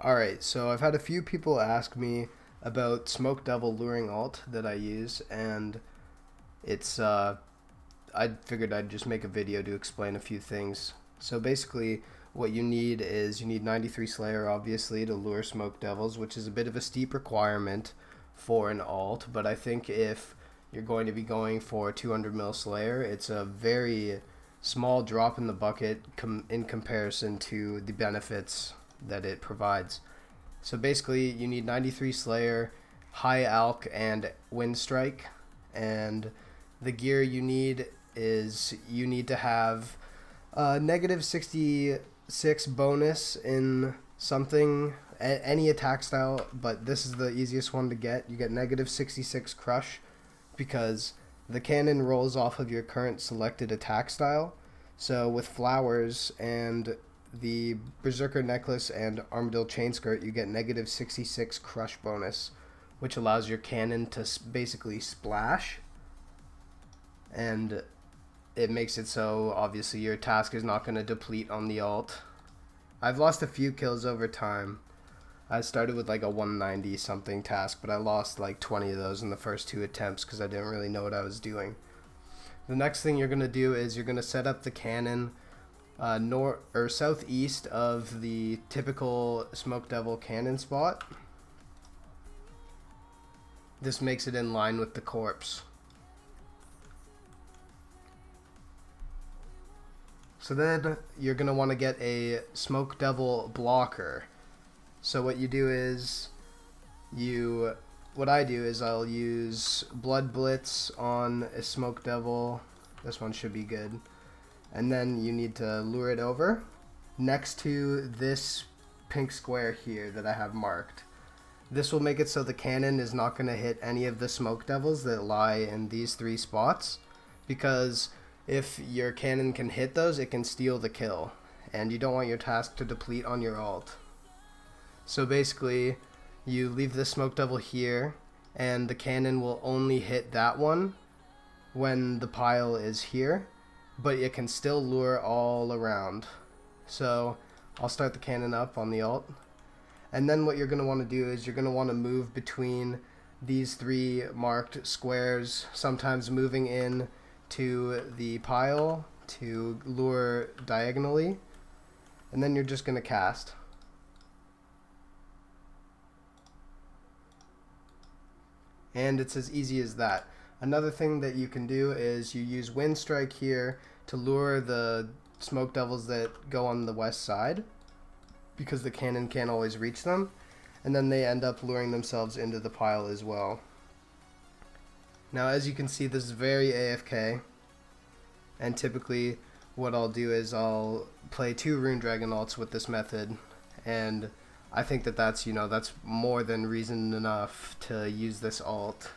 Alright, so I've had a few people ask me about Smoke Devil luring alt that I use, and it's I figured I'd just make a video to explain a few things. So basically what you need is you need 93 Slayer obviously to lure Smoke Devils, which is a bit of a steep requirement for an alt, but I think if you're going to be going for 200 mil Slayer, it's a very small drop in the bucket in comparison to the benefits that it provides. So basically you need 93 Slayer, high alk, and wind strike, and the gear you need is you need to have negative 66 bonus in something, any attack style, but this is the easiest one to get. You get negative 66 crush because the cannon rolls off of your current selected attack style. So with flowers and the Berserker necklace and Armadillo chain skirt, you get negative 66 crush bonus, which allows your cannon to basically splash, and it makes it so obviously your task is not going to deplete on the alt. I've lost a few kills over time. I started with like a 190 something task, but I lost like 20 of those in the first 2 attempts because I didn't really know what I was doing. The next thing you're going to do is you're going to set up the cannon north or southeast of the typical Smoke Devil cannon spot. This makes it in line with the corpse. So then you're going to want to get a Smoke Devil blocker. So what you do is what I do is I'll use Blood Blitz on a Smoke Devil. This one should be good. And then you need to lure it over next to this pink square here that I have marked. This will make it so the cannon is not going to hit any of the Smoke Devils that lie in these 3 spots, because if your cannon can hit those, it can steal the kill, and you don't want your task to deplete on your alt. So basically you leave the Smoke Devil here, and the cannon will only hit that one when the pile is here, but it can still lure all around. So I'll start the cannon up on the alt, and then what you're going to want to do is you're going to want to move between these 3 marked squares, sometimes moving in to the pile to lure diagonally, and then you're just going to cast. And it's as easy as that. Another thing that you can do is you use Wind Strike here to lure the Smoke Devils that go on the west side, because the cannon can't always reach them, and then they end up luring themselves into the pile as well. Now as you can see, this is very AFK, and typically what I'll do is I'll play 2 Rune Dragon alts with this method, and I think that that's more than reason enough to use this alt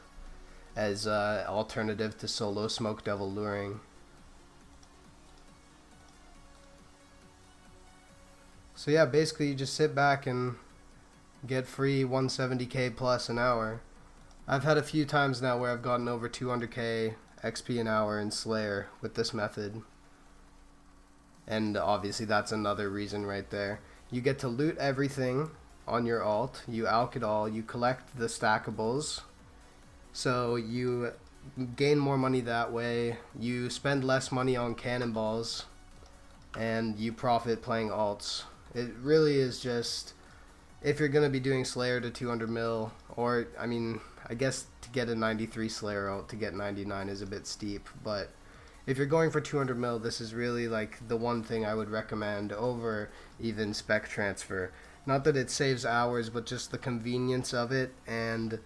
as an alternative to solo Smoke Devil luring. So yeah, basically you just sit back and get free 170k plus an hour. I've had a few times now where I've gotten over 200k XP an hour in Slayer with this method, and obviously that's another reason right there. You get to loot everything on your alt, you alk it all, you collect the stackables, so you gain more money that way, you spend less money on cannonballs, and you profit playing alts. It really is just, if you're going to be doing Slayer to 200 mil, or I mean, I guess to get a 93 Slayer alt to get 99 is a bit steep, but if you're going for 200 mil, this is really like the one thing I would recommend over even spec transfer. Not that it saves hours, but just the convenience of it, and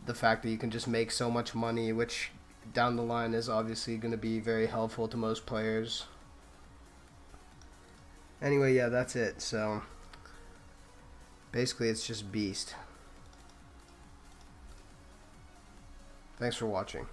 the fact that you can just make so much money, which down the line is obviously going to be very helpful to most players. Anyway, yeah, that's it. So basically it's just beast. Thanks for watching.